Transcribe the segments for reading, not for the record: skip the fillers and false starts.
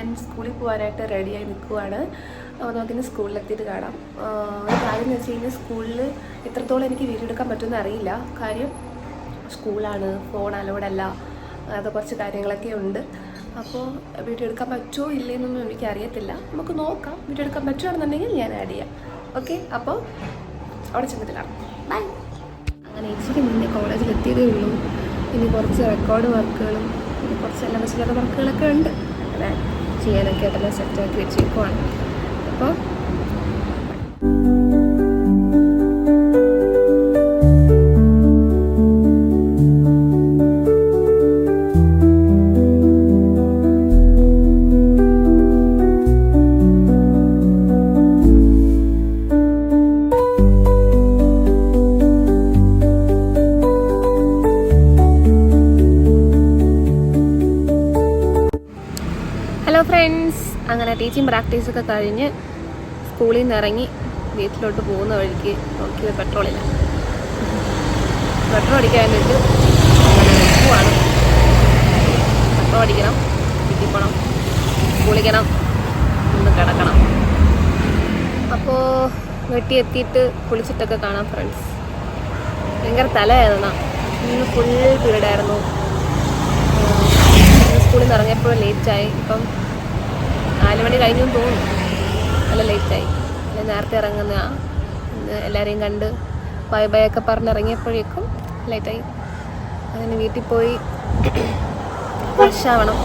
ഞാൻ സ്കൂളിൽ പോകാനായിട്ട് റെഡിയായി നിൽക്കുവാണ്. നമുക്കിന്ന് സ്കൂളിലെത്തിയിട്ട് കാണാം. ഒരു കാര്യം എന്ന് വെച്ച് കഴിഞ്ഞാൽ സ്കൂളിൽ എത്രത്തോളം എനിക്ക് വീഡിയോ എടുക്കാൻ പറ്റുമെന്ന് അറിയില്ല. കാര്യം സ്കൂളാണ്, ഫോൺ അലൗഡല്ല, അത് കുറച്ച് കാര്യങ്ങളൊക്കെ ഉണ്ട്. അപ്പോൾ വീഡിയോ എടുക്കാൻ പറ്റുമോ ഇല്ലെന്നൊന്നും എനിക്കറിയത്തില്ല. നമുക്ക് നോക്കാം. വീഡിയോ എടുക്കാൻ പറ്റുകയാണെന്നുണ്ടെങ്കിൽ ഞാൻ ആഡ് ചെയ്യാം. ഓക്കെ, അപ്പോൾ അവിടെ ചെന്നിട്ട് കാണാം. ബൈ. അങ്ങനെ ഇച്ചിരി മുന്നേ കോളേജിലെത്തിയതേ ഉള്ളൂ. ഇനി കുറച്ച് റെക്കോർഡ് വർക്കുകളും കുറച്ച് എല്ലാ ചില വർക്കുകളൊക്കെ ഉണ്ട്. അങ്ങനെ ചെയ്യാനൊക്കെ ആയിട്ടെല്ലാം സെറ്റാക്കി വെച്ചേക്കുവാണ്. അപ്പോൾ ഫ്രണ്ട്സ്, അങ്ങനെ ടീച്ചിങ് പ്രാക്ടീസൊക്കെ കഴിഞ്ഞ് സ്കൂളിൽ നിന്ന് ഇറങ്ങി വീട്ടിലോട്ട് പോകുന്ന വഴിക്ക് നോക്കിയത് പെട്രോളില്ല. പെട്രോൾ അടിക്കാൻ വേണ്ടിയിട്ട് പോവാണ്. പെട്രോൾ അടിക്കണം, വീട്ടിൽ പോകണം, കുളിക്കണം, ഒന്ന് കിടക്കണം. അപ്പോൾ വീട്ടിൽ എത്തിയിട്ട് കുളിച്ചിട്ടൊക്കെ കാണാം ഫ്രണ്ട്സ്. ഭയങ്കര തലവേദന. ഇന്ന് ഫുൾ പീരീഡായിരുന്നു. സ്കൂളിൽ നിന്ന് ഇറങ്ങിയപ്പോൾ ലേറ്റായി. ഇപ്പം 4 മണി കഴിഞ്ഞു തോന്നുന്നു. നല്ല ലേറ്റായി. അല്ല നേരത്തെ ഇറങ്ങുന്ന എല്ലാവരെയും കണ്ട് ബൈ ബൈ ഒക്കെ പറഞ്ഞിറങ്ങിയപ്പോഴേക്കും ലേറ്റായി. അങ്ങനെ വീട്ടിൽ പോയി ഫ്രഷ് ആവണം.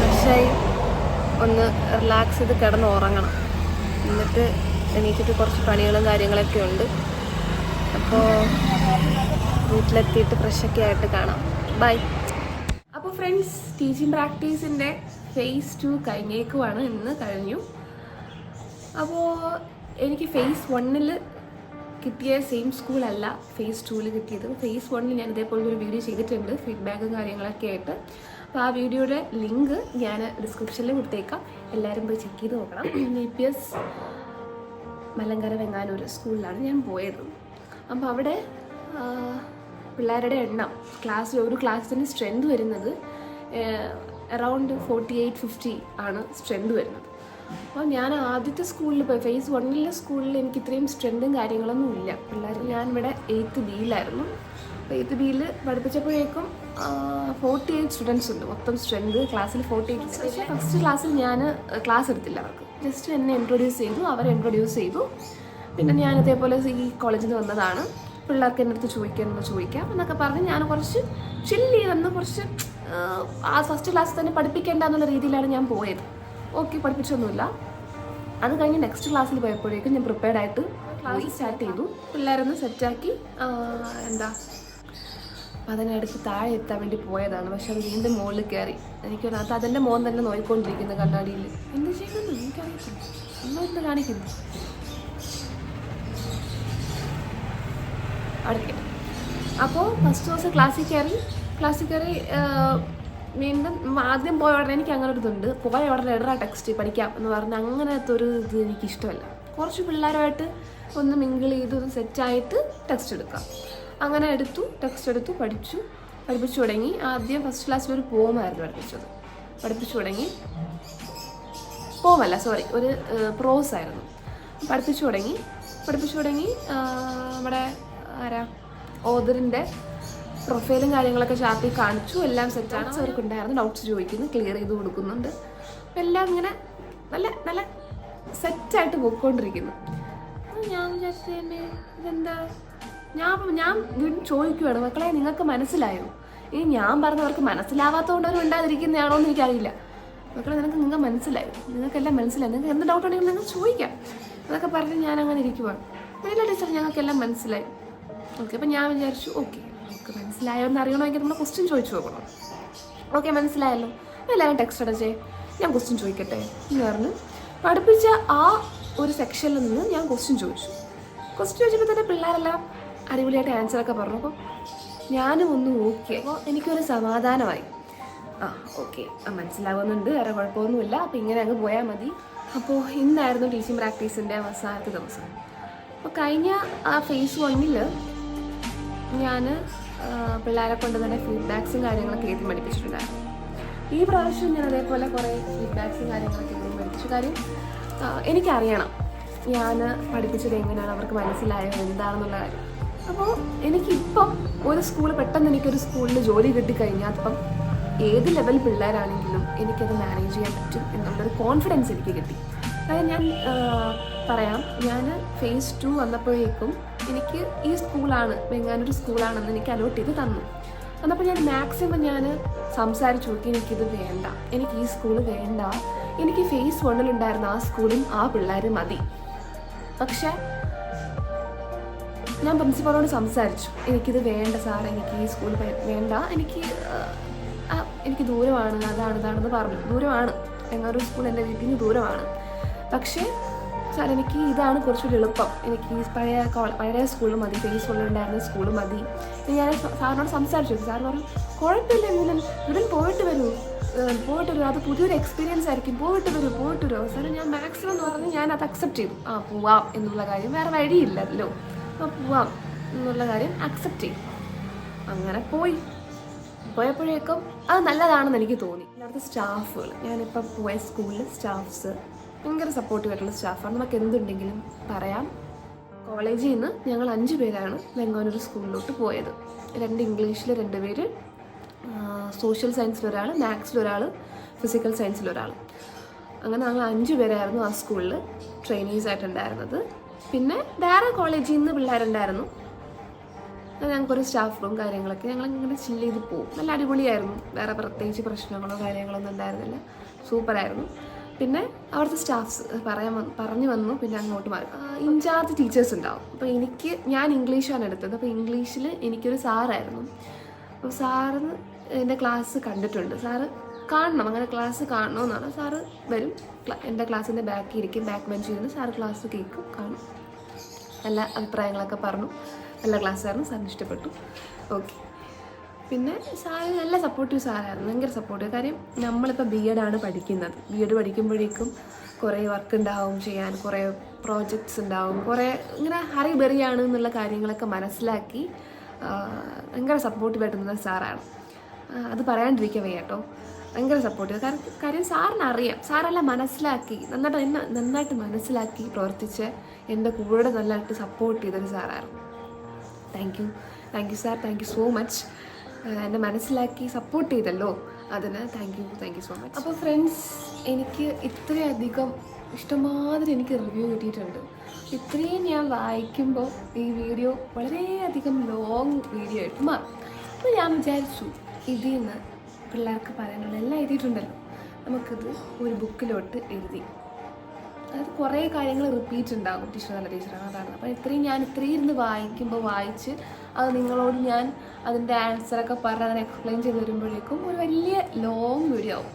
ഫ്രഷായി ഒന്ന് റിലാക്സ് ചെയ്ത് കിടന്ന് ഉറങ്ങണം. എന്നിട്ട് എണീറ്റിട്ട് കുറച്ച് പണികളും കാര്യങ്ങളൊക്കെ ഉണ്ട്. അപ്പോൾ വീട്ടിലെത്തിയിട്ട് ഫ്രഷൊക്കെ ആയിട്ട് കാണാം. ബൈ. അപ്പോൾ ഫ്രണ്ട്സ്, ടീച്ചിങ് പ്രാക്ടീസിൻ്റെ phase 2 കഴിഞ്ഞേക്കുവാണ്. ഇന്ന് കഴിഞ്ഞു. അപ്പോൾ എനിക്ക് phase 1 കിട്ടിയ സെയിം സ്കൂളല്ല phase 2 കിട്ടിയത്. phase 1 ഞാൻ ഇതേപോലെ ഒരു വീഡിയോ ചെയ്തിട്ടുണ്ട്, ഫീഡ്ബാക്കും കാര്യങ്ങളൊക്കെ ആയിട്ട്. അപ്പോൾ ആ വീഡിയോയുടെ ലിങ്ക് ഞാൻ ഡിസ്ക്രിപ്ഷനിൽ കൊടുത്തേക്കാം. എല്ലാവരും പോയി ചെക്ക് ചെയ്ത് നോക്കണം. EPS മലങ്കര വെങ്ങാനൂർ സ്കൂളിലാണ് ഞാൻ പോയത്. അപ്പോൾ അവിടെ പിള്ളേരുടെ എണ്ണം ഒരു ക്ലാസ്സിന് സ്ട്രെങ്ത് വരുന്നത് അറൗണ്ട് 48-50 ആണ് സ്ട്രെങ്ത് വരുന്നത്. അപ്പോൾ ഞാൻ ആദ്യത്തെ സ്കൂളിൽ പോയി phase 1 സ്കൂളിൽ എനിക്ക് ഇത്രയും സ്ട്രെങ്തും കാര്യങ്ങളൊന്നും ഇല്ല. പിള്ളേർ ഞാനിവിടെ 8th B അപ്പോൾ 8th B പഠിപ്പിച്ചപ്പോഴേക്കും 48 സ്റ്റുഡൻസ് ഉണ്ട് മൊത്തം സ്ട്രെങ്ത് ക്ലാസ്സിൽ. 48. പക്ഷേ ഫസ്റ്റ് ക്ലാസ്സിൽ ഞാൻ ക്ലാസ് എടുത്തില്ല. അവർക്ക് ജസ്റ്റ് എന്നെ ഇൻട്രൊഡ്യൂസ് ചെയ്തു, അവരെ ഇൻട്രൊഡ്യൂസ് ചെയ്തു. പിന്നെ ഞാൻ ഇതേപോലെ ഈ കോളേജിൽ നിന്ന് വന്നതാണ്, പിള്ളേർക്ക് എൻ്റെ അടുത്ത് ചോദിക്കാം എന്നൊക്കെ പറഞ്ഞ് ഞാൻ കുറച്ച് ചില്ലി വന്ന് കുറച്ച് ആ ഫസ്റ്റ് ക്ലാസ്സിൽ തന്നെ പഠിപ്പിക്കേണ്ട എന്നുള്ള രീതിയിലാണ് ഞാൻ പോയത്. ഓക്കെ, പഠിപ്പിച്ചൊന്നുമില്ല. അത് കഴിഞ്ഞ് നെക്സ്റ്റ് ക്ലാസ്സിൽ പോയപ്പോഴേക്കും ഞാൻ പ്രിപ്പയർഡ് ആയിട്ട് ക്ലാസ് സ്റ്റാർട്ട് ചെയ്തു. പിള്ളേരൊന്ന് സെറ്റാക്കി അതിനടുത്ത് താഴെ എത്താൻ വേണ്ടി പോയതാണ്. പക്ഷെ അത് വീണ്ടും മുകളിൽ കയറി. എനിക്കത് അതിൻ്റെ മോൻ തന്നെ നോക്കിക്കൊണ്ടിരിക്കുന്നു കണ്ണാടിയിൽ. എന്ത് ചെയ്യുന്നു എനിക്കറിയത്തില്ല, ഒന്നും കാണിക്കുന്നു. അടുത്ത അപ്പോൾ ഫസ്റ്റ് ദിവസം ക്ലാസ്സിൽ കയറി വീണ്ടും ആദ്യം പോയ ഉടനെ എനിക്ക് അങ്ങനെ ഒരു ഇതുണ്ട്, പോയ ഉടനെ എടാ ടെക്സ്റ്റ് പഠിക്കാം എന്ന് പറഞ്ഞ് അങ്ങനത്തെ ഒരു ഇത് എനിക്കിഷ്ടമല്ല. കുറച്ച് പിള്ളേരുമായിട്ട് ഒന്ന് മിങ്കിൾ ചെയ്ത് ഒന്ന് സെറ്റായിട്ട് ടെക്സ്റ്റ് എടുക്കാം. അങ്ങനെ ടെക്സ്റ്റ് എടുത്തു, പഠിപ്പിച്ചു തുടങ്ങി. ആദ്യം ഫസ്റ്റ് ക്ലാസ്സിൽ ഒരു പോമായിരുന്നു പഠിപ്പിച്ചു തുടങ്ങി. പോമല്ല, സോറി, ഒരു പ്രോസ് ആയിരുന്നു. പഠിപ്പിച്ചു തുടങ്ങി. നമ്മുടെ ഓദറിൻ്റെ പ്രൊഫൈലും കാര്യങ്ങളൊക്കെ ചാർട്ടിൽ കാണിച്ചു. എല്ലാം സെറ്റാണ്. അവർക്കുണ്ടായിരുന്നു, ഡൗട്ട്സ് ചോദിക്കുന്നു, ക്ലിയർ ചെയ്ത് കൊടുക്കുന്നുണ്ട്. അപ്പം എല്ലാം ഇങ്ങനെ നല്ല നല്ല സെറ്റായിട്ട് പോയിക്കൊണ്ടിരിക്കുന്നു. ഞാൻ വിചാരിച്ചു തന്നെ ഇതെന്താ, ഞാൻ വീണ്ടും ചോദിക്കുകയാണ്, മക്കളെ നിങ്ങൾക്ക് മനസ്സിലായോ? ഈ ഞാൻ പറഞ്ഞവർക്ക് മനസ്സിലാവാത്തതുകൊണ്ട് അവർ ഉണ്ടാതിരിക്കുന്നതാണോ എന്ന് എനിക്കറിയില്ല. മക്കളെ നിങ്ങൾക്ക് മനസ്സിലായോ? നിങ്ങൾക്കെല്ലാം മനസ്സിലായി, നിങ്ങൾക്ക് എന്ത് ഡൗട്ട് ഉണ്ടെങ്കിലും നിങ്ങൾ ചോദിക്കാം എന്നൊക്കെ പറഞ്ഞ് ഞാൻ അങ്ങനെ ഇരിക്കുവാണ്. നല്ല ടീച്ചർ ഞങ്ങൾക്കെല്ലാം മനസ്സിലായി. ഓക്കെ, അപ്പം ഞാൻ വിചാരിച്ചു ഓക്കെ നമുക്ക് മനസ്സിലായോ എന്ന് അറിയണമെങ്കിൽ നമ്മൾ ക്വസ്റ്റ്യൻ ചോദിച്ചു നോക്കണം. ഓക്കെ, മനസ്സിലായല്ലോ, എല്ലാവരും ടെക്സ്റ്റ് അടച്ചേ, ഞാൻ ക്വസ്റ്റ്യൻ ചോദിക്കട്ടെ എന്ന് പറഞ്ഞു. പഠിപ്പിച്ച ആ ഒരു സെക്ഷനിൽ നിന്ന് ഞാൻ ക്വസ്റ്റ്യൻ ചോദിച്ചപ്പോൾ തന്നെ പിള്ളേരെല്ലാം അടിപൊളിയായിട്ട് ആൻസറൊക്കെ പറഞ്ഞു. അപ്പം ഞാനും ഒന്ന് ഓക്കെ. അപ്പോൾ എനിക്കൊരു സമാധാനമായി. ഓക്കെ, മനസ്സിലാവുന്നുണ്ട്, വേറെ കുഴപ്പമൊന്നുമില്ല, അപ്പോൾ ഇങ്ങനെ അങ്ങ് പോയാൽ മതി. അപ്പോൾ ഇന്നായിരുന്നു ടീച്ചിങ് പ്രാക്ടീസിൻ്റെ അവസാനത്തെ ദിവസം. അപ്പോൾ കഴിഞ്ഞ ആ phase 1 ഞാൻ പിള്ളേരെ കൊണ്ട് തന്നെ ഫീഡ്ബാക്സും കാര്യങ്ങളൊക്കെ എഴുതി പഠിപ്പിച്ചിട്ടുണ്ടായിരുന്നു. ഈ പ്രാവശ്യം ഞാൻ അതേപോലെ കുറേ ഫീഡ്ബാക്സും കാര്യങ്ങളൊക്കെ ഇവിടെ മേടിച്ചു. കാര്യം എനിക്കറിയണം ഞാൻ പഠിപ്പിച്ചത് എങ്ങനെയാണ് അവർക്ക് മനസ്സിലായത് എന്താണെന്നുള്ള കാര്യം. അപ്പോൾ എനിക്കിപ്പം ഒരു സ്കൂൾ പെട്ടെന്ന് എനിക്കൊരു സ്കൂളിൽ ജോലി കിട്ടിക്കഴിഞ്ഞാൽ അപ്പം ഏത് ലെവൽ പിള്ളേരാണെങ്കിലും എനിക്കത് മാനേജ് ചെയ്യാൻ പറ്റും എന്നുള്ളൊരു കോൺഫിഡൻസ് എനിക്ക് കിട്ടി. അതായത് ഞാൻ പറയാം, ഞാൻ phase 2 വന്നപ്പോഴേക്കും എനിക്ക് ഈ സ്കൂളാണ് വെങ്ങാനൂർ സ്കൂളാണെന്ന് എനിക്ക് അലോട്ട് ചെയ്ത് തന്നു. എന്നപ്പോൾ ഞാൻ മാക്സിമം സംസാരിച്ചു നോക്കി, എനിക്കിത് വേണ്ട, എനിക്ക് ഈ സ്കൂൾ വേണ്ട, എനിക്ക് phase 1 ഉണ്ടായിരുന്ന ആ സ്കൂളും ആ പിള്ളേർ മതി. പക്ഷേ ഞാൻ പ്രിൻസിപ്പളോട് സംസാരിച്ചു, എനിക്കിത് വേണ്ട സാർ, എനിക്ക് ഈ സ്കൂൾ വേണ്ട, എനിക്ക് ദൂരമാണ്, ഇതാണെന്ന് പറഞ്ഞു. ദൂരമാണ്, വെങ്ങാനൂർ സ്കൂൾ എൻ്റെ വീട്ടിൽ നിന്ന് ദൂരമാണ്. പക്ഷേ സാർ എനിക്ക് ഇതാണ് കുറച്ചുകൂടി എളുപ്പം, എനിക്ക് ഈ പഴയ സ്കൂൾ മതി, phase 1 ഉണ്ടായിരുന്ന സ്കൂൾ മതി. ഞാൻ സാറിനോട് സംസാരിച്ചു. സാർ പറഞ്ഞു കുഴപ്പമില്ല, ഇവിടെ പോയിട്ട് വരൂ, അത് പുതിയൊരു എക്സ്പീരിയൻസ് ആയിരിക്കും, പോയിട്ട് വരൂ. സാർ ഞാൻ മാക്സിമം എന്ന് പറഞ്ഞ് ഞാൻ അത് അക്സെപ്റ്റ് ചെയ്തു. പോവാം എന്നുള്ള കാര്യം, വേറെ വഴിയില്ലല്ലോ, പോവാം എന്നുള്ള കാര്യം അക്സെപ്റ്റ് ചെയ്തു. അങ്ങനെ പോയപ്പോഴേക്കും അത് നല്ലതാണെന്ന് എനിക്ക് തോന്നി. അവിടുത്തെ സ്റ്റാഫുകൾ, ഞാനിപ്പോൾ പോയ സ്കൂളിൽ സ്റ്റാഫ്സ് ഭയങ്കര സപ്പോർട്ടീവായിട്ടുള്ള സ്റ്റാഫാണ്. നമുക്ക് എന്തുണ്ടെങ്കിലും പറയാം. കോളേജിൽ നിന്ന് ഞങ്ങൾ 5 പേരാണ് വെങ്ങാനൂർ സ്കൂളിലോട്ട് പോയത്. 2 ഇംഗ്ലീഷിൽ 2 പേര്, സോഷ്യൽ സയൻസിലൊരാൾ, മാത്സിലൊരാൾ, ഫിസിക്കൽ സയൻസിലൊരാൾ. അങ്ങനെ ഞങ്ങൾ 5 പേരായിരുന്നു ആ സ്കൂളിൽ ട്രെയിനീസ് ആയിട്ടുണ്ടായിരുന്നത്. പിന്നെ വേറെ കോളേജിൽ നിന്ന് പിള്ളേരുണ്ടായിരുന്നു. ഞങ്ങൾക്കൊരു സ്റ്റാഫ് റൂം കാര്യങ്ങളൊക്കെ, ഞങ്ങളിങ്ങനെ ചില്ല് ചെയ്ത് പോകും. നല്ല അടിപൊളിയായിരുന്നു, വേറെ പ്രത്യേകിച്ച് പ്രശ്നങ്ങളോ കാര്യങ്ങളൊന്നും ഉണ്ടായിരുന്നില്ല, സൂപ്പറായിരുന്നു. പിന്നെ അവിടുത്തെ സ്റ്റാഫ്സ് പറഞ്ഞു വന്നു. പിന്നെ അങ്ങോട്ട് മാറി ഇൻചാർജ് ടീച്ചേഴ്സ് ഉണ്ടാവും. അപ്പോൾ ഞാൻ ഇംഗ്ലീഷാണ് എടുത്തത്. അപ്പോൾ ഇംഗ്ലീഷിൽ എനിക്കൊരു സാറായിരുന്നു. അപ്പോൾ സാറ് എൻ്റെ ക്ലാസ് കണ്ടിട്ടുണ്ട്. സാറ് കാണണം, അങ്ങനെ ക്ലാസ് കാണണമെന്നാണ്. സാറ് വരും, എൻ്റെ ക്ലാസ്സിൻ്റെ ബാക്കിൽ ഇരിക്കും, ബാക്ക് ബെഞ്ചിൽ ഇരുന്ന് സാറ് ക്ലാസ് കേൾക്കും, കാണും. നല്ല അഭിപ്രായങ്ങളൊക്കെ പറഞ്ഞു. നല്ല ക്ലാസ്സായിരുന്നു, സാറിന് ഇഷ്ടപ്പെട്ടു. ഓക്കെ. പിന്നെ സാറ് നല്ല സപ്പോർട്ടീവ് സാറായിരുന്നു, ഭയങ്കര സപ്പോർട്ടീവ്. കാര്യം നമ്മളിപ്പോൾ BEd ആണ് പഠിക്കുന്നത്. BEd പഠിക്കുമ്പോഴേക്കും കുറേ വർക്ക് ഉണ്ടാവും ചെയ്യാൻ, കുറേ പ്രോജക്ട്സ് ഉണ്ടാവും, കുറേ ഇങ്ങനെ ഹറിബറിയാണ് എന്നുള്ള കാര്യങ്ങളൊക്കെ മനസ്സിലാക്കി ഭയങ്കര സപ്പോർട്ടീവായിട്ട് നിന്ന സാറാണ്. അത് പറയാണ്ടിരിക്കാൻ വയ്യ കേട്ടോ, ഭയങ്കര സപ്പോർട്ടീവ്. കാര്യം സാറിനറിയാം, സാറെല്ലാം മനസ്സിലാക്കി നന്നായിട്ട് മനസ്സിലാക്കി പ്രവർത്തിച്ച് എൻ്റെ കൂടെ നല്ലതായിട്ട് സപ്പോർട്ട് ചെയ്തൊരു സാറായിരുന്നു. Thank you sir, thank you so much. എന്നെ മനസ്സിലാക്കി സപ്പോർട്ട് ചെയ്തല്ലോ, അതിന് താങ്ക് യു സോ മച്ച്. അപ്പോൾ ഫ്രണ്ട്സ്, എനിക്ക് ഇത്രയധികം ഇഷ്ടമാതിരി എനിക്ക് റിവ്യൂ കിട്ടിയിട്ടുണ്ട്. ഇത്രയും ഞാൻ വായിക്കുമ്പോൾ ഈ വീഡിയോ വളരെയധികം ലോങ് വീഡിയോ ആയിട്ട് മാറും. അപ്പോൾ ഞാൻ വിചാരിച്ചു, ഇതിൽ നിന്ന് പിള്ളേർക്ക് പറയാനുള്ള എല്ലാം എഴുതിയിട്ടുണ്ടല്ലോ, നമുക്കിത് ഒരു ബുക്കിലോട്ട് എഴുതി, അതായത് കുറേ കാര്യങ്ങൾ റിപ്പീറ്റ് ഉണ്ടാകും, ടീച്ചർ നല്ല ടീച്ചറാണ് അതാണ്. അപ്പോൾ ഞാൻ ഇത്രയും ഇരുന്ന് വായിച്ച് അത് നിങ്ങളോട് ഞാൻ അതിൻ്റെ ആൻസറൊക്കെ പറഞ്ഞ് അങ്ങനെ എക്സ്പ്ലെയിൻ ചെയ്ത് വരുമ്പോഴേക്കും ഒരു വലിയ ലോങ് വീഡിയോ ആവും.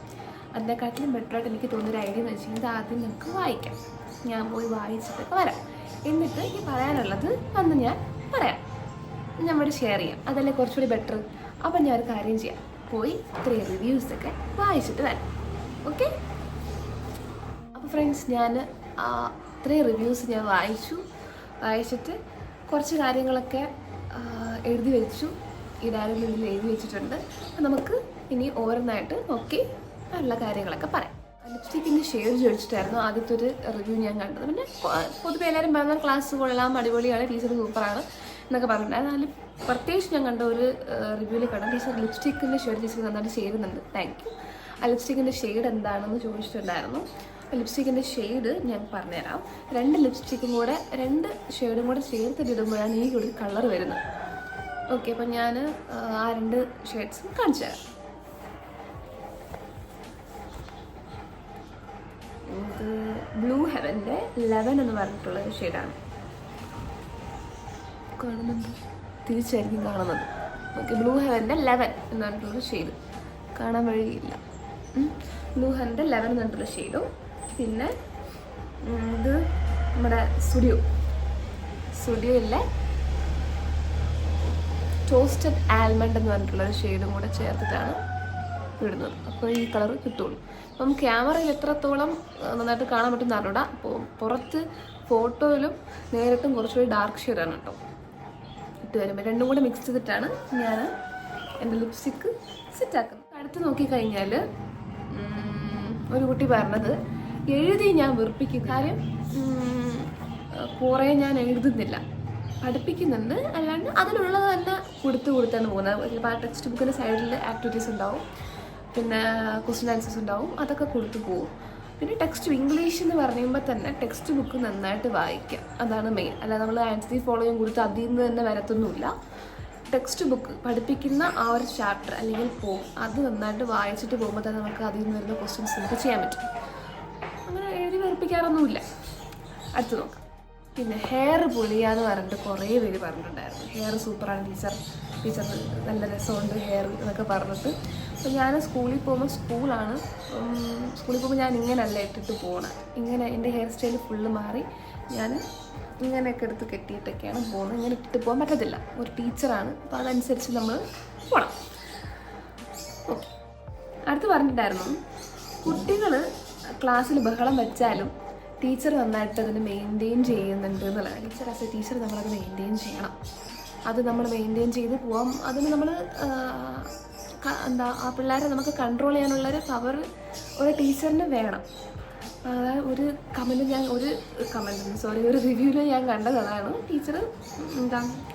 അതിനെക്കാട്ടിലും ബെറ്ററായിട്ട് എനിക്ക് തോന്നിയൊരു ഐഡിയ എന്ന് വെച്ച് കഴിഞ്ഞാൽ ആദ്യം നമുക്ക് വായിക്കാം, ഞാൻ പോയി വായിച്ചിട്ടൊക്കെ വരാം, എന്നിട്ട് എനിക്ക് പറയാനുള്ളത് അന്ന് ഞാൻ പറയാം, നമ്മുടെ ഷെയർ ചെയ്യാം, അതല്ലേ കുറച്ചുകൂടി ബെറ്റർ. അപ്പം ഞാനൊരു കാര്യം ചെയ്യാം, പോയി ഇത്രയും റിവ്യൂസൊക്കെ വായിച്ചിട്ട് വരാം. ഓക്കെ. അപ്പോൾ ഫ്രണ്ട്സ്, ഞാൻ ഇത്രയും റിവ്യൂസ് ഞാൻ വായിച്ചിട്ട് കുറച്ച് കാര്യങ്ങളൊക്കെ എഴുതി വെച്ചു, ഈ ഡയറിയിൽ എഴുതി വെച്ചിട്ടുണ്ട്. അപ്പം നമുക്ക് ഇനി ഓരോന്നായിട്ട് നോക്കി ഉള്ള കാര്യങ്ങളൊക്കെ പറയാം. ലിപ്സ്റ്റിക്കിൻ്റെ ഷെയ്ഡ് ചോദിച്ചിട്ടായിരുന്നു ആദ്യത്തെ ഒരു റിവ്യൂ ഞാൻ കണ്ടത്. പിന്നെ പൊതുവെ എല്ലാവരും പറഞ്ഞ ക്ലാസ് കൊള്ളാം, അടിപൊളിയാണ്, ടീച്ചർ സൂപ്പറാണ് എന്നൊക്കെ പറഞ്ഞിട്ടുണ്ടായിരുന്നു. അതിൽ പ്രത്യേകിച്ച് ഞാൻ കണ്ട ഒരു റിവ്യൂവിൽ കണ്ട ടീച്ചർ ലിപ്സ്റ്റിക്കിൻ്റെ ഷെയ്ഡ് ടീച്ചർ നന്നായിട്ട് ചെയ്യുന്നുണ്ട്, താങ്ക് യു. ആ ലിപ്സ്റ്റിക്കിൻ്റെ ഷെയ്ഡ് എന്താണെന്ന് ചോദിച്ചിട്ടുണ്ടായിരുന്നു. ലിപ്സ്റ്റിക്കിൻ്റെ ഷെയ്ഡ് ഞാൻ പറഞ്ഞുതരാം. 2 ലിപ്സ്റ്റിക്കും കൂടെ 2 ഷെയ്ഡും കൂടെ ചേർത്തിടുമ്പോഴാണ് ഈ ഒരു കളർ വരുന്നത്. ഓക്കെ, അപ്പം ഞാൻ ആ 2 ഷെയ്ഡ്സും കാണിച്ചു തരാം. ഇത് ബ്ലൂ ഹെവൻ്റെ 11 എന്ന് പറഞ്ഞിട്ടുള്ളൊരു ഷെയ്ഡാണ്. കാണുന്നുണ്ട്, തിരിച്ചായിരിക്കും കാണുന്നത്. ഓക്കെ, ബ്ലൂ ഹെവൻ്റെ 11 എന്ന് പറഞ്ഞിട്ടുള്ളൊരു ഷെയ്ഡ് കാണാൻ വഴിയില്ല. ബ്ലൂ ഹെവൻ്റെ 11 എന്ന് പറഞ്ഞിട്ടുള്ള ഷെയ്ഡും പിന്നെ ഇത് നമ്മുടെ സ്റ്റുഡിയോയിലെ ടോസ്റ്റഡ് ആൽമണ്ട് എന്ന് പറഞ്ഞിട്ടുള്ളൊരു ഷെയ്ഡും കൂടെ ചേർത്തിട്ടാണ് ഇടുന്നത്. അപ്പോൾ ഈ കളർ കിട്ടുള്ളൂ. അപ്പം ക്യാമറയിൽ എത്രത്തോളം നന്നായിട്ട് കാണാൻ പറ്റുന്ന അറിഞ്ഞൂടാ. അപ്പോൾ പുറത്ത് ഫോട്ടോയിലും നേരിട്ടും കുറച്ചുകൂടി ഡാർക്ക് ഷെയ്ഡാണ് കേട്ടോ ഇട്ട് വരുമ്പോൾ. രണ്ടും കൂടെ മിക്സ് ചെയ്തിട്ടാണ് ഞാൻ എൻ്റെ ലിപ്സ്റ്റിക്ക് സെറ്റാക്കുന്നത്. അടുത്ത് നോക്കിക്കഴിഞ്ഞാൽ ഒരു കുട്ടി പറഞ്ഞത് എഴുതി ഞാൻ വെറുപ്പിക്കും. കാര്യം കുറേ ഞാൻ എഴുതുന്നില്ല, പഠിപ്പിക്കുന്നുണ്ട്, അല്ലാണ്ട് അതിനുള്ളത് തന്നെ കൊടുത്താണ് പോകുന്നത്. ചിലപ്പോൾ ആ ടെക്സ്റ്റ് ബുക്കിൻ്റെ സൈഡിൽ ആക്ടിവിറ്റീസ് ഉണ്ടാവും, പിന്നെ ക്വസ്റ്റ്യൻ ആൻസേഴ്സ് ഉണ്ടാവും, അതൊക്കെ കൊടുത്തു പോകും. പിന്നെ ടെക്സ്റ്റ് ഇംഗ്ലീഷ് എന്ന് പറയുമ്പോൾ തന്നെ ടെക്സ്റ്റ് ബുക്ക് നന്നായിട്ട് വായിക്കാം, അതാണ് മെയിൻ. അല്ലാതെ നമ്മൾ ആൻസർ ഫോളോയും കൊടുത്ത് അതിൽ നിന്ന് തന്നെ വരത്തൊന്നുമില്ല. ടെക്സ്റ്റ് ബുക്ക് പഠിപ്പിക്കുന്ന ആ ഒരു ചാപ്റ്റർ അല്ലെങ്കിൽ അത് നന്നായിട്ട് വായിച്ചിട്ട് പോകുമ്പോൾ തന്നെ നമുക്ക് അതിൽ നിന്ന് വരുന്ന ക്വസ്റ്റ്യൻസ് നമുക്ക് ചെയ്യാൻ പറ്റും. അങ്ങനെ എഴുതി വെറുപ്പിക്കാറൊന്നുമില്ല. അടുത്ത് നോക്കാം. പിന്നെ ഹെയർ പൊളിയാന്ന് പറഞ്ഞിട്ട് കുറേ പേര് പറഞ്ഞിട്ടുണ്ടായിരുന്നു. ഹെയർ സൂപ്പറാണ് ടീച്ചർ നല്ല രസമുണ്ട് ഹെയർ എന്നൊക്കെ പറഞ്ഞിട്ട്. അപ്പോൾ ഞാൻ സ്കൂളിൽ പോകുമ്പോൾ സ്കൂളിൽ പോകുമ്പോൾ ഞാൻ ഇങ്ങനെയല്ല ഇട്ടിട്ട് പോകണം. ഇങ്ങനെ എൻ്റെ ഹെയർ സ്റ്റൈൽ ഫുള്ള് മാറി ഞാൻ ഇങ്ങനെയൊക്കെ എടുത്ത് കെട്ടിയിട്ടൊക്കെയാണ് പോകുന്നത്. ഇങ്ങനെ ഇട്ടിട്ട് പോകാൻ പറ്റത്തില്ല, ഒരു ടീച്ചറാണ്. അപ്പോൾ അതനുസരിച്ച് നമ്മൾ പോകണം. ഓക്കെ. അടുത്ത് പറഞ്ഞിട്ടുണ്ടായിരുന്നു കുട്ടികൾ ക്ലാസ്സിൽ ബഹളം വെച്ചാലും ടീച്ചർ നന്നായിട്ട് അതിന് മെയിൻറ്റെയിൻ ചെയ്യുന്നുണ്ട് എന്നുള്ളതാണ്. ടീച്ചർ ആസ് എ ടീച്ചർ നമ്മളത് മെയിൻറ്റെയിൻ ചെയ്യണം. അത് നമ്മൾ മെയിൻറ്റെയിൻ ചെയ്ത് പോകാം. അതിന് നമ്മൾ ആ പിള്ളേരെ നമുക്ക് കൺട്രോൾ ചെയ്യാനുള്ളൊരു പവർ ഒരു ടീച്ചറിന് വേണം. അതായത് ഒരു റിവ്യൂവിൽ ഞാൻ കണ്ടതാണ് ടീച്ചർ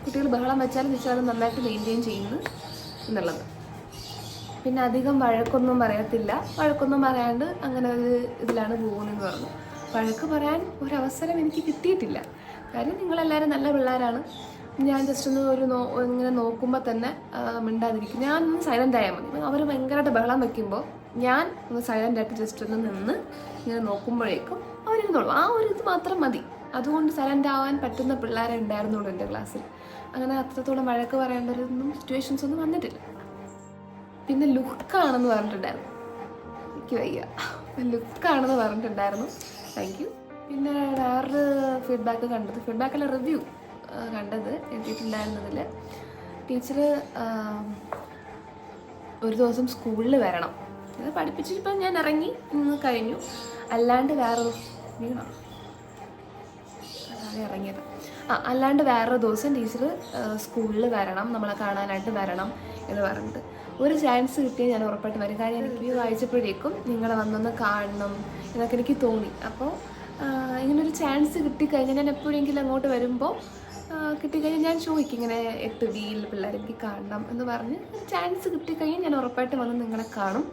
കുട്ടികൾ ബഹളം വെച്ചാലും ടീച്ചർ അത് നന്നായിട്ട് മെയിൻറ്റെയിൻ ചെയ്യുന്നു എന്നുള്ളത്. പിന്നെ അധികം വഴക്കൊന്നും പറയാണ്ട് അങ്ങനെ ഒരു ഇതിലാണ് പോകുന്നതെന്ന് പറഞ്ഞു. വഴക്ക് പറയാൻ ഒരവസരം എനിക്ക് കിട്ടിയിട്ടില്ല. കാര്യം നിങ്ങളെല്ലാവരും നല്ല പിള്ളേരാണ്. ഞാൻ ജസ്റ്റ് ഒന്ന് ഇങ്ങനെ നോക്കുമ്പോൾ തന്നെ മിണ്ടാതിരിക്കും. ഞാൻ ഒന്ന് സൈലൻ്റ് ആയാൽ മതി. അവർ ഭയങ്കരമായിട്ട് ബഹളം വയ്ക്കുമ്പോൾ ഞാൻ ഒന്ന് സൈലൻ്റായിട്ട് ജസ്റ്റ് ഒന്ന് നിന്ന് ഇങ്ങനെ നോക്കുമ്പോഴേക്കും അവരിരുന്നോളൂ. ആ ഒരു ഇത് മാത്രം മതി. അതുകൊണ്ട് സൈലൻ്റ് ആവാൻ പറ്റുന്ന പിള്ളേരെ ഉണ്ടായിരുന്നുള്ളൂ എൻ്റെ ക്ലാസ്സിൽ. അങ്ങനെ അത്രത്തോളം വഴക്ക് പറയേണ്ട ഒരു സിറ്റുവേഷൻസ് ഒന്നും വന്നിട്ടില്ല. പിന്നെ ലുക്കാണെന്ന് പറഞ്ഞിട്ടുണ്ടായിരുന്നു. എനിക്ക് വയ്യ, ലുക്കാണെന്ന് പറഞ്ഞിട്ടുണ്ടായിരുന്നു. Thank you. പിന്നെ വേറൊരു ഫീഡ്ബാക്കല്ല റിവ്യൂ കണ്ടത് എഴുതിയിട്ടുണ്ടായിരുന്നതിൽ ടീച്ചർ ഒരു ദിവസം സ്കൂളിൽ വരണം. ഇത് പഠിപ്പിച്ചിപ്പോൾ ഞാൻ ഇറങ്ങി കഴിഞ്ഞു. അല്ലാണ്ട് അല്ലാണ്ട് വേറൊരു ദിവസം ടീച്ചർ സ്കൂളിൽ വരണം, നമ്മളെ കാണാനായിട്ട് വരണം എന്ന് പറഞ്ഞിട്ട് ഒരു ചാൻസ് കിട്ടിയാൽ ഞാൻ ഉറപ്പായിട്ട് വരും. കാര്യം എനിക്ക് വായിച്ചപ്പോഴേക്കും നിങ്ങളെ വന്നൊന്ന് കാണണം എന്നൊക്കെ എനിക്ക് തോന്നി. അപ്പോൾ ഇങ്ങനൊരു ചാൻസ് കിട്ടിക്കഴിഞ്ഞാൽ ഞാൻ എപ്പോഴെങ്കിലും അങ്ങോട്ട് വരുമ്പോൾ കിട്ടിക്കഴിഞ്ഞാൽ ഞാൻ ചോദിക്കും ഇങ്ങനെ 8 വീൽ പിള്ളേരെ എനിക്ക് കാണണം എന്ന് പറഞ്ഞ് ചാൻസ് കിട്ടിക്കഴിഞ്ഞാൽ ഞാൻ ഉറപ്പായിട്ട് വന്ന് നിങ്ങളെ കാണും.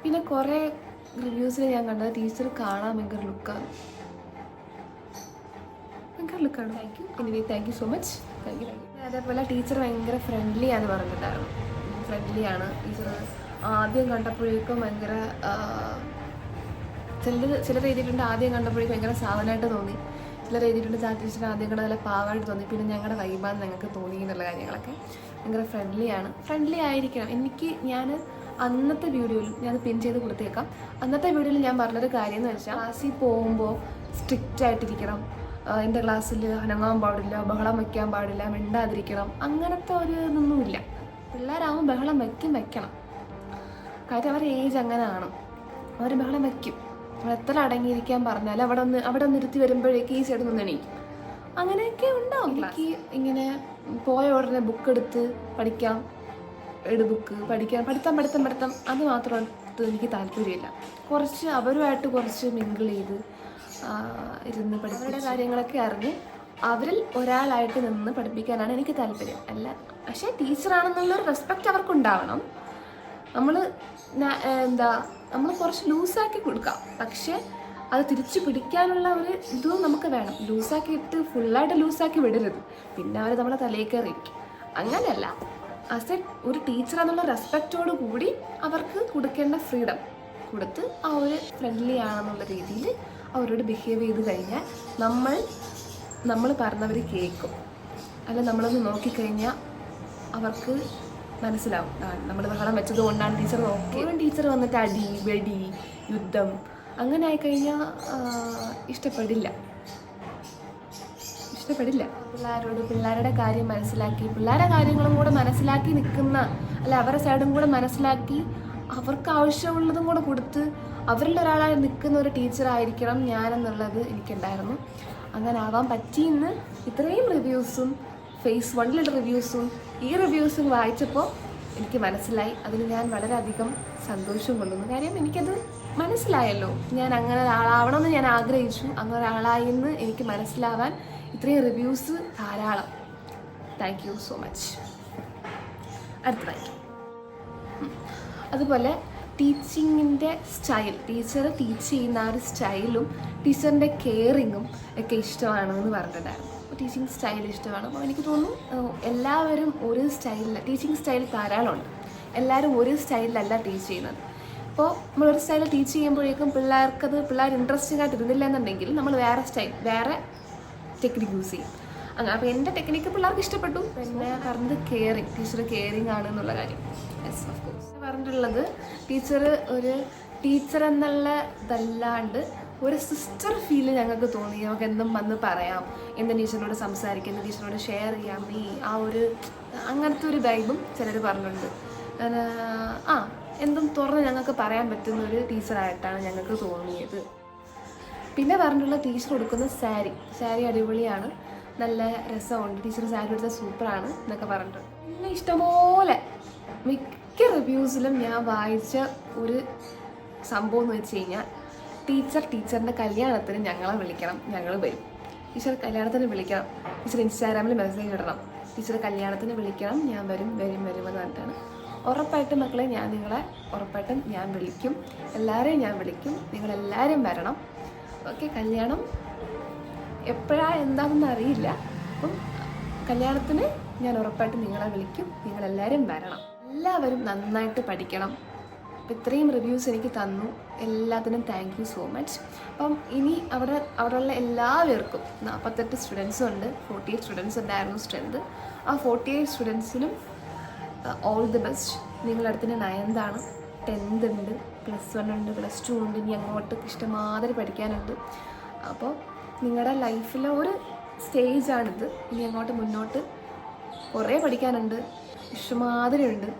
പിന്നെ കുറേ റിവ്യൂസിൽ ഞാൻ കണ്ടത് ടീച്ചർ കാണാൻ ഭയങ്കര ലുക്കാണ്. Thank you so much. Thank you. അതേപോലെ ടീച്ചർ ഭയങ്കര ഫ്രണ്ട്ലിയാന്ന് പറഞ്ഞിട്ടുണ്ടായിരുന്നു. ഫ്രണ്ട്ലിയാണ് ടീച്ചർ. ആദ്യം കണ്ടപ്പോഴേക്കും ഭയങ്കര ചിലർ എഴുതിയിട്ടുണ്ട് ആദ്യം കണ്ടപ്പോഴേക്കും ഭയങ്കര സാധനമായിട്ട് തോന്നി. ചിലർ എഴുതിയിട്ടുണ്ട് ടീച്ചർ ആദ്യം കണ്ട നല്ല പാവമായിട്ട് തോന്നി. പിന്നെ ഞങ്ങളുടെ വൈബാന്ന് ഞങ്ങൾക്ക് തോന്നി എന്നുള്ള കാര്യങ്ങളൊക്കെ. ഭയങ്കര ഫ്രണ്ട്ലി ആയിരിക്കണം. ഞാൻ അന്നത്തെ വീഡിയോയിൽ ഞാൻ പിൻ ചെയ്ത് കൊടുത്തേക്കാം. അന്നത്തെ വീഡിയോയിൽ ഞാൻ പറഞ്ഞൊരു കാര്യം എന്ന് വെച്ചാൽ ക്ലാസ്സിൽ പോകുമ്പോൾ സ്ട്രിക്റ്റ് ആയിട്ടിരിക്കണം. എൻ്റെ ക്ലാസ്സിൽ അനങ്ങാൻ പാടില്ല, ബഹളം വയ്ക്കാൻ പാടില്ല, മിണ്ടാതിരിക്കണം, അങ്ങനത്തെ ഒരു ഇതൊന്നുമില്ല. പിള്ളേരാകുമ്പോൾ ബഹളം വെക്കണം. കാര്യം അവരുടെ ഏജ് അങ്ങനെയാണ്. അവർ ബഹളം വയ്ക്കും. എത്ര അടങ്ങിയിരിക്കാൻ പറഞ്ഞാൽ അവിടെ ഒന്ന് ഇരുത്തി വരുമ്പോഴേക്ക് ഈ സൈഡിൽ നിന്ന് എണീക്കും. അങ്ങനെയൊക്കെ ഉണ്ടാവും. എനിക്ക് ഇങ്ങനെ പോയ ഉടനെ ബുക്ക് എടുത്ത് പഠിക്കാം, ബുക്ക് പഠിക്കാം, പഠിത്തം അത് മാത്രം എനിക്ക് താല്പര്യമില്ല. അവരുമായിട്ട് കുറച്ച് മിങ്കിൾ ചെയ്ത് ഇരുന്ന് പഠിപ്പിച്ച കാര്യങ്ങളൊക്കെ അറിഞ്ഞ് അവരിൽ ഒരാളായിട്ട് നിന്ന് പഠിപ്പിക്കാനാണ് എനിക്ക് താല്പര്യം. പക്ഷേ ടീച്ചറാണെന്നുള്ളൊരു റെസ്പെക്റ്റ് അവർക്കുണ്ടാവണം. നമ്മൾ കുറച്ച് ലൂസാക്കി കൊടുക്കാം, പക്ഷേ അത് തിരിച്ചു പിടിക്കാനുള്ള ഒരു ഇതും നമുക്ക് വേണം. ഫുള്ളായിട്ട് ലൂസാക്കി വിടരുത്, പിന്നെ അവർ നമ്മളെ തലയിൽ കയറിയിരിക്കും. അങ്ങനെയല്ല, ആസ് എ ഒരു ടീച്ചറാണെന്നുള്ള റെസ്പെക്റ്റോട് കൂടി അവർക്ക് കൊടുക്കേണ്ട ഫ്രീഡം കൊടുത്ത് ആ ഒരു ഫ്രണ്ട്ലി ആണെന്നുള്ള രീതിയിൽ അവരോട് ബിഹേവ് ചെയ്ത് കഴിഞ്ഞാൽ നമ്മൾ പറഞ്ഞവർ കേൾക്കും. അല്ല, നമ്മളൊന്ന് നോക്കിക്കഴിഞ്ഞാൽ അവർക്ക് മനസ്സിലാവും നമ്മൾ ബഹളം വെച്ചത് കൊണ്ടാണ് ടീച്ചർ നോക്കിയത്. ടീച്ചർ വന്നിട്ട് അടി, വെടി, യുദ്ധം അങ്ങനെ ആയിക്കഴിഞ്ഞാൽ ഇഷ്ടപ്പെടില്ല. പിള്ളേരുടെ കാര്യം മനസ്സിലാക്കി, പിള്ളേരുടെ കാര്യങ്ങളും കൂടെ മനസ്സിലാക്കി നിൽക്കുന്ന, അവരുടെ സൈഡും കൂടെ മനസ്സിലാക്കി അവർക്ക് ആവശ്യമുള്ളതും കൂടെ കൊടുത്ത് അവരിൽ ഒരാളായി നിൽക്കുന്ന ഒരു ടീച്ചറായിരിക്കണം ഞാനെന്നുള്ളത് എനിക്കുണ്ടായിരുന്നു. അങ്ങനെ ആവാൻ പറ്റിയെന്ന് ഇത്രയും റിവ്യൂസും ഫേസ് 1 റിവ്യൂസും ഈ റിവ്യൂസും വായിച്ചപ്പോൾ എനിക്ക് മനസ്സിലായി. അതിന് ഞാൻ വളരെയധികം സന്തോഷം കൊള്ളുന്നു. കാര്യം എനിക്കത് മനസ്സിലായല്ലോ. ഞാൻ അങ്ങനെ ഒരാളാവണമെന്ന് ഞാൻ ആഗ്രഹിച്ചു. അങ്ങനെ ഒരാളായി എന്ന് എനിക്ക് മനസ്സിലാവാൻ ഇത്രയും റിവ്യൂസ് ധാരാളം. Thank you so much. അടുത്തതായി അതുപോലെ ടീച്ചിങ്ങിൻ്റെ സ്റ്റൈൽ, ടീച്ചർ ടീച്ച് ചെയ്യുന്ന ആ ഒരു സ്റ്റൈലും ടീച്ചറിൻ്റെ കെയറിങ്ങും ഒക്കെ ഇഷ്ടമാണെന്ന് പറഞ്ഞിട്ടുണ്ടായിരുന്നു. അപ്പോൾ ടീച്ചിങ് സ്റ്റൈൽ ഇഷ്ടമാണ്. അപ്പോൾ എനിക്ക് തോന്നുന്നു എല്ലാവരും ഒരു സ്റ്റൈലിൽ, ടീച്ചിങ് സ്റ്റൈൽ ധാരാളമുണ്ട്, എല്ലാവരും ഒരു സ്റ്റൈലിലല്ല ടീച്ച് ചെയ്യുന്നത്. അപ്പോൾ നമ്മളൊരു സ്റ്റൈലിൽ ടീച്ച് ചെയ്യുമ്പോഴേക്കും പിള്ളേർ ഇൻട്രസ്റ്റിംഗ് ആയിട്ട് ഇരുന്നില്ല എന്നുണ്ടെങ്കിൽ നമ്മൾ വേറെ സ്റ്റൈൽ, വേറെ ടെക്നിക്ക് യൂസ് ചെയ്യും. അങ്ങനെ അപ്പോൾ എൻ്റെ ടെക്നിക്ക് പിള്ളേർക്ക് ഇഷ്ടപ്പെട്ടു. പിന്നെ പറഞ്ഞത് കെയറിങ്, ടീച്ചർ കെയറിങ് ആണ് എന്നുള്ള കാര്യം. Yes, of course. പറഞ്ഞിട്ടുള്ളത് ടീച്ചർ ഒരു ടീച്ചർ എന്നുള്ളതല്ലാണ്ട് ഒരു സിസ്റ്റർ ഫീല് ഞങ്ങൾക്ക് തോന്നി. നമുക്ക് എന്തും വന്ന് പറയാം, എന്തും ടീച്ചറിനോട് സംസാരിക്കാം, എന്തും ടീച്ചറിനോട് ഷെയർ ചെയ്യാം. ആ ഒരു അങ്ങനത്തെ ഒരു വൈബും ചിലർ പറഞ്ഞിട്ടുണ്ട്. എന്തും തുറന്ന് ഞങ്ങൾക്ക് പറയാൻ പറ്റുന്ന ഒരു ടീച്ചറായിട്ടാണ് ഞങ്ങൾക്ക് തോന്നിയത്. പിന്നെ പറഞ്ഞിട്ടുള്ള ടീച്ചർ കൊടുക്കുന്ന സാരി അടിപൊളിയാണ്, നല്ല രസമുണ്ട്, ടീച്ചർ സാരി എടുത്താൽ സൂപ്പറാണ് എന്നൊക്കെ പറഞ്ഞിട്ടുണ്ട്. പിന്നെ ഇഷ്ടംപോലെ മിക്ക റിവ്യൂസിലും ഞാൻ വായിച്ച ഒരു സംഭവം എന്ന് വെച്ച് കഴിഞ്ഞാൽ ടീച്ചറിൻ്റെ കല്യാണത്തിന് ഞങ്ങളെ വിളിക്കണം, ഞങ്ങൾ വരും. ടീച്ചർ കല്യാണത്തിന് വിളിക്കണം, ടീച്ചർ ഇൻസ്റ്റാഗ്രാമിൽ മെസ്സേജ് ഇടണം, ടീച്ചർ കല്യാണത്തിന് വിളിക്കണം, ഞാൻ വരും എന്ന് പറഞ്ഞിട്ടാണ്. ഉറപ്പായിട്ടും മക്കളെ, ഉറപ്പായിട്ടും ഞാൻ വിളിക്കും, എല്ലാവരെയും ഞാൻ വിളിക്കും, നിങ്ങളെല്ലാവരും വരണം. ഓക്കെ, കല്യാണം എപ്പോഴാണ് എന്താണെന്ന് അറിയില്ല. അപ്പം കല്യാണത്തിന് ഞാൻ ഉറപ്പായിട്ടും നിങ്ങളെ വിളിക്കും, നിങ്ങളെല്ലാവരും വരണം. എല്ലാവരും നന്നായിട്ട് പഠിക്കണം. അപ്പം ഇത്രയും റിവ്യൂസ് എനിക്ക് തന്നു, എല്ലാത്തിനും താങ്ക് യു സോ മച്ച്. അപ്പം ഇനി അവിടെയുള്ള എല്ലാവർക്കും 48 സ്റ്റുഡൻസും ഉണ്ട്, 48 സ്റ്റുഡൻസ് ഉണ്ടായിരുന്നു സ്ട്രെങ്ത്. ആ 48 സ്റ്റുഡൻസിനും ഓൾ ദി ബെസ്റ്റ്. നിങ്ങളുടെ അടുത്തിന് 9th ആണ്, 10th ഉണ്ട്, +1 ഉണ്ട്, +2 ഉണ്ട്, ഇനി അങ്ങോട്ട് ഇഷ്ടമാതിരി പഠിക്കാനുണ്ട്. അപ്പോൾ നിങ്ങളുടെ ലൈഫിലെ ഒരു സ്റ്റേജാണിത്. ഇനി അങ്ങോട്ട് മുന്നോട്ട് കുറേ പഠിക്കാനുണ്ട്, ഇഷ്ടമാതിരി ഉണ്ട്.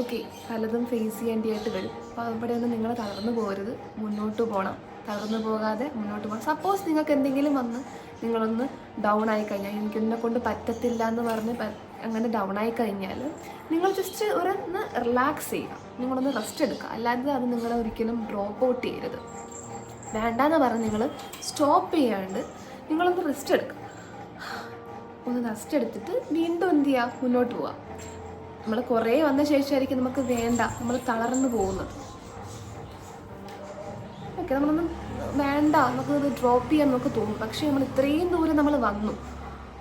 ഓക്കെ, പലതും ഫേസ് ചെയ്യേണ്ടിയായിട്ട് വരും. അപ്പോൾ അവിടെയൊന്നും നിങ്ങൾ തളർന്നു പോകരുത്, മുന്നോട്ട് പോകണം. തളർന്നു പോകാതെ മുന്നോട്ട് പോകണം. സപ്പോസ് നിങ്ങൾക്ക് എന്തെങ്കിലും വന്ന് നിങ്ങളൊന്ന് ഡൗൺ ആയി കഴിഞ്ഞാൽ, എനിക്കെന്നെ കൊണ്ട് പറ്റത്തില്ല എന്ന് പറഞ്ഞ് അങ്ങനെ ഡൗൺ ആയി കഴിഞ്ഞാൽ നിങ്ങൾ ജസ്റ്റ് ഒന്ന് റിലാക്സ് ചെയ്യുക, നിങ്ങളൊന്ന് റെസ്റ്റ് എടുക്കുക. അല്ലാതെ അത് നിങ്ങളെ ഒരിക്കലും ഡ്രോപ്പ് ഔട്ട് ചെയ്യരുത്. വേണ്ടാന്ന് പറഞ്ഞ് നിങ്ങൾ സ്റ്റോപ്പ് ചെയ്യാണ്ട് നിങ്ങളൊന്ന് റെസ്റ്റ് എടുക്കുക. ഒന്ന് റെസ്റ്റ് എടുത്തിട്ട് വീണ്ടും എന്ത് ചെയ്യുക, മുന്നോട്ട് പോവുക. നമ്മൾ കുറേ വന്ന ശേഷമായിരിക്കും നമുക്ക് വേണ്ട, നമ്മൾ തളർന്നു പോകുന്നത്. ഓക്കെ, നമ്മളൊന്നും വേണ്ട, നമുക്കത് ഡ്രോപ്പ് ചെയ്യാൻ നമുക്ക് തോന്നും. പക്ഷേ നമ്മൾ ഇത്രയും ദൂരം നമ്മൾ വന്നു,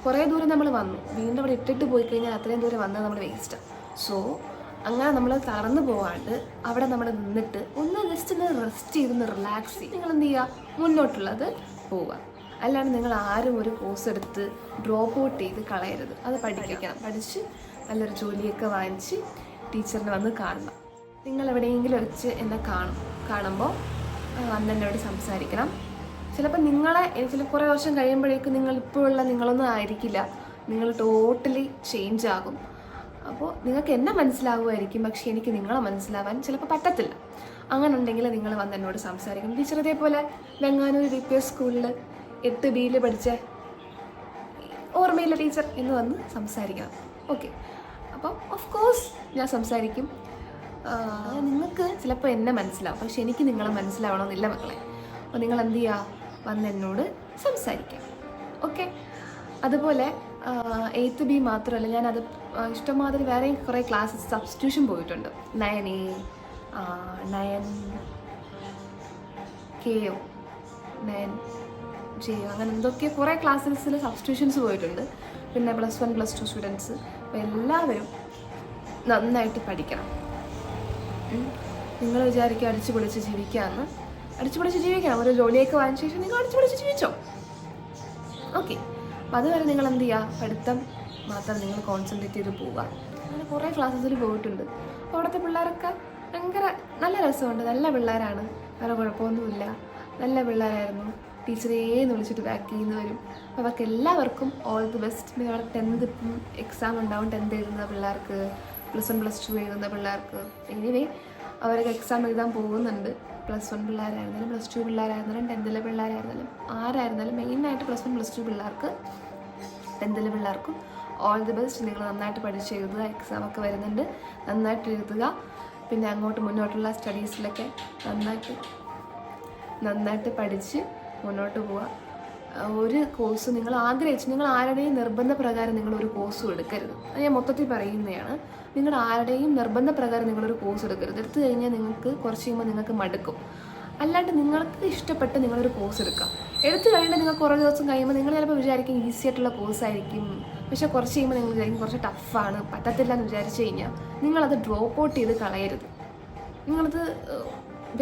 കുറേ ദൂരം നമ്മൾ വന്നു, വീണ്ടും അവിടെ ഇട്ടിട്ട് പോയി കഴിഞ്ഞാൽ അത്രയും ദൂരം വന്നത് നമ്മൾ വേസ്റ്റാണ്. സോ അങ്ങനെ നമ്മൾ തളർന്നു പോകാണ്ട് അവിടെ നമ്മൾ നിന്നിട്ട് ഒന്ന് ജസ്റ്റ് ഒന്ന് റെസ്റ്റ് ചെയ്തൊന്ന് റിലാക്സ് ചെയ്ത് നിങ്ങൾ എന്ത് ചെയ്യുക, മുന്നോട്ടുള്ളത് പോവുക. അല്ലാണ്ട് നിങ്ങൾ ആരും ഒരു കോഴ്സ് എടുത്ത് ഡ്രോപ്പ് ഔട്ട് ചെയ്ത് കളയരുത്. അത് പഠിക്കണം, പഠിച്ച് നല്ലൊരു ജോലിയൊക്കെ വാങ്ങിച്ച് ടീച്ചറിനെ വന്ന് കാണണം. നിങ്ങൾ എവിടെയെങ്കിലും വെച്ച് എന്നെ കാണുമ്പോൾ വന്ന് എന്നോട് സംസാരിക്കണം. ചിലപ്പോൾ ചില കുറേ വർഷം കഴിയുമ്പോഴേക്കും നിങ്ങൾ ഇപ്പോഴുള്ള നിങ്ങളൊന്നും ആയിരിക്കില്ല, നിങ്ങൾ ടോട്ടലി ചേഞ്ച് ആകും. അപ്പോൾ നിങ്ങൾക്ക് എന്നെ മനസ്സിലാകുമായിരിക്കും, പക്ഷേ എനിക്ക് നിങ്ങളെ മനസ്സിലാവാൻ ചിലപ്പോൾ പറ്റത്തില്ല. അങ്ങനെ ഉണ്ടെങ്കിൽ നിങ്ങൾ വന്ന് എന്നോട് സംസാരിക്കണം. ടീച്ചർ ഇതേപോലെ വെങ്ങാനൂർ DPS സ്കൂളിൽ 8Bയിൽ പഠിച്ച ഓർമ്മയില്ല ടീച്ചർ എന്ന് വന്ന് സംസാരിക്കണം. ഓക്കെ, അപ്പോൾ ഓഫ് കോഴ്സ് ഞാൻ സംസാരിക്കും. നിങ്ങൾക്ക് ചിലപ്പോൾ എന്നെ മനസ്സിലാവും, പക്ഷെ എനിക്ക് നിങ്ങളെ മനസ്സിലാവണമെന്നില്ല മക്കളെ. അപ്പോൾ നിങ്ങൾ എന്ത് ചെയ്യുക, വന്ന് എന്നോട് സംസാരിക്കാം. ഓക്കെ, അതുപോലെ 8B മാത്രമല്ല, ഞാനത് ഇഷ്ടംമാതിരി വേറെയും കുറേ ക്ലാസ്സസ് സബ്സ്റ്റിറ്റ്യൂഷൻ പോയിട്ടുണ്ട്. 9A 9KO 9J അങ്ങനെ എന്തൊക്കെ കുറേ ക്ലാസ്സസിൽ സബ്സ്റ്റിറ്റ്യൂഷൻസ് പോയിട്ടുണ്ട്. പിന്നെ +1 +2 സ്റ്റുഡൻസ്. അപ്പോൾ എല്ലാവരും നന്നായിട്ട് പഠിക്കണം. നിങ്ങൾ വിചാരിക്കുക അടിച്ചു പൊളിച്ച് ജീവിക്കാമെന്ന്. അടിച്ചു പൊളിച്ച് ജീവിക്കണം, ഒരു ജോലിയൊക്കെ വാങ്ങിച്ച ശേഷം നിങ്ങൾ അടിച്ചു പൊളിച്ച് ജീവിച്ചോ. ഓക്കെ, അപ്പോൾ അതുവരെ നിങ്ങൾ എന്ത് ചെയ്യുക, പഠിത്തം മാത്രം നിങ്ങൾ കോൺസെൻട്രേറ്റ് ചെയ്ത് പോവുക. അങ്ങനെ കുറേ ക്ലാസ്സസിൽ പോയിട്ടുണ്ട്. അപ്പോൾ അവിടുത്തെ പിള്ളേരൊക്കെ ഭയങ്കര നല്ല രസമുണ്ട്, നല്ല പിള്ളേരാണ്, വേറെ കുഴപ്പമൊന്നുമില്ല, നല്ല പിള്ളേരായിരുന്നു. ടീച്ചറേന്ന് വിളിച്ചിട്ട് ബാക്ക് ചെയ്യുന്ന വരും. അപ്പോൾ അവർക്ക് എല്ലാവർക്കും ഓൾ ദി ബെസ്റ്റ്. പിന്നെ അവിടെ 10th ഇപ്പം എക്സാം ഉണ്ടാവും, 10th എഴുതുന്ന പിള്ളേർക്ക്, +1 +2 എഴുതുന്ന പിള്ളേർക്ക്. എനിവേ അവരൊക്കെ എക്സാം എഴുതാൻ പോകുന്നുണ്ട്. +1 പിള്ളേരായിരുന്നാലും +2 പിള്ളേരായിരുന്നാലും 10th പിള്ളേരായിരുന്നാലും ആരായിരുന്നാലും മെയിനായിട്ട് +1 +2 പിള്ളേർക്ക് 10th പിള്ളേർക്കും ഓൾ ദി ബെസ്റ്റ്. നിങ്ങൾ നന്നായിട്ട് പഠിച്ച് എഴുതുക, എക്സാമൊക്കെ വരുന്നുണ്ട്, നന്നായിട്ട് എഴുതുക. പിന്നെ അങ്ങോട്ട് മുന്നോട്ടുള്ള സ്റ്റഡീസിലൊക്കെ നന്നായിട്ട് പഠിച്ച് മുന്നോട്ട് പോവുക. ഒരു കോഴ്സ് നിങ്ങൾ ആഗ്രഹിച്ച്, നിങ്ങൾ ആരുടെയും നിർബന്ധപ്രകാരം നിങ്ങളൊരു കോഴ്സും എടുക്കരുത്. അത് ഞാൻ മൊത്തത്തിൽ പറയുന്നതാണ്. നിങ്ങൾ ആരുടെയും നിർബന്ധപ്രകാരം നിങ്ങളൊരു കോഴ്സ് എടുക്കരുത്. എടുത്തു കഴിഞ്ഞാൽ നിങ്ങൾക്ക് കുറച്ച് കഴിയുമ്പോൾ നിങ്ങൾക്ക് മടുക്കും. അല്ലാണ്ട് നിങ്ങൾക്ക് ഇഷ്ടപ്പെട്ട് നിങ്ങളൊരു കോഴ്സ് എടുക്കുക. എടുത്തു കഴിഞ്ഞാൽ നിങ്ങൾ കുറേ ദിവസം കഴിയുമ്പോൾ നിങ്ങൾ ചിലപ്പോൾ വിചാരിക്കും ഈസി ആയിട്ടുള്ള കോഴ്സായിരിക്കും, പക്ഷേ കുറച്ച് കഴിയുമ്പോൾ നിങ്ങൾ വിചാരിക്കും കുറച്ച് ടഫാണ്, പറ്റത്തില്ല എന്ന് വിചാരിച്ചു കഴിഞ്ഞാൽ നിങ്ങളത് ഡ്രോപ്പ് ഔട്ട് ചെയ്ത് കളയരുത്. നിങ്ങളത്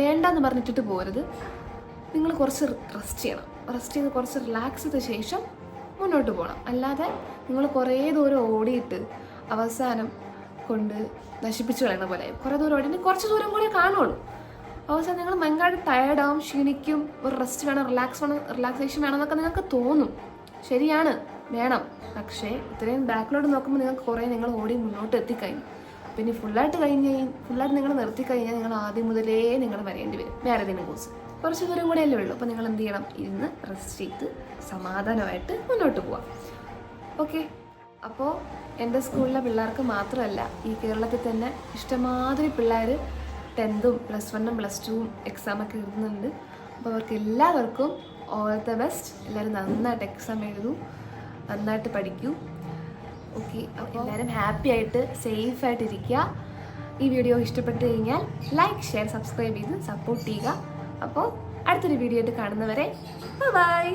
വേണ്ടെന്ന് പറഞ്ഞിട്ടിട്ട് പോകരുത്. നിങ്ങൾ കുറച്ച് റെസ്റ്റ് ചെയ്യണം. റെസ്റ്റ് ചെയ്ത് കുറച്ച് റിലാക്സ് ചെയ്ത ശേഷം മുന്നോട്ട് പോകണം. അല്ലാതെ നിങ്ങൾ കുറേ ദൂരം ഓടിയിട്ട് അവസാനം കൊണ്ട് നശിപ്പിച്ച് കളയുന്ന പോലെ. കുറേ ദൂരം ഓടിയിട്ട് കുറച്ച് ദൂരം കൂടെ കാണുള്ളൂ. അവസാനം നിങ്ങൾ ഭയങ്കര ടയർഡാവും, ക്ഷീണിക്കും, ഒരു റെസ്റ്റ് വേണം, റിലാക്സേഷൻ വേണം എന്നൊക്കെ നിങ്ങൾക്ക് തോന്നും. ശരിയാണ്, വേണം. പക്ഷേ ഇത്രയും ബാക്കിലോട്ട് നോക്കുമ്പോൾ നിങ്ങൾക്ക് കുറേ നിങ്ങൾ ഓടി മുന്നോട്ട് എത്തിക്കഴിഞ്ഞു. പിന്നെ ഫുള്ളായിട്ട് നിങ്ങൾ നിർത്തിക്കഴിഞ്ഞാൽ നിങ്ങൾ ആദ്യം മുതലേ നിങ്ങൾ വരേണ്ടി വരും വേറെ ഏതെങ്കിലും കോഴ്സ്. കുറച്ച് ദൂരം കൂടെ അല്ലേ ഉള്ളൂ. അപ്പോൾ നിങ്ങൾ എന്ത് ചെയ്യണം? ഇരുന്ന് റെസ്റ്റ് ചെയ്ത് സമാധാനമായിട്ട് മുന്നോട്ട് പോവാം. ഓക്കെ. അപ്പോൾ എൻ്റെ സ്കൂളിലെ പിള്ളേർക്ക് മാത്രമല്ല, ഈ കേരളത്തിൽ തന്നെ ഇഷ്ടമാതിരി പിള്ളേർ 10th, +1, +2 എക്സാമൊക്കെ എഴുതുന്നുണ്ട്. അപ്പോൾ അവർക്ക് എല്ലാവർക്കും ഓൾ ദ ബെസ്റ്റ്. എല്ലാവരും നന്നായിട്ട് എക്സാം എഴുതൂ, നന്നായിട്ട് പഠിക്കൂ. ഓക്കെ. അപ്പോൾ എല്ലാവരും ഹാപ്പി ആയിട്ട് സേഫായിട്ട് ഇരിക്കുക. ഈ വീഡിയോ ഇഷ്ടപ്പെട്ട് കഴിഞ്ഞാൽ ലൈക്ക്, ഷെയർ, സബ്സ്ക്രൈബ് ചെയ്ത് സപ്പോർട്ട് ചെയ്യുക. അപ്പോൾ അടുത്തൊരു വീഡിയോ ആയിട്ട് കാണുന്നവരെ ബൈ.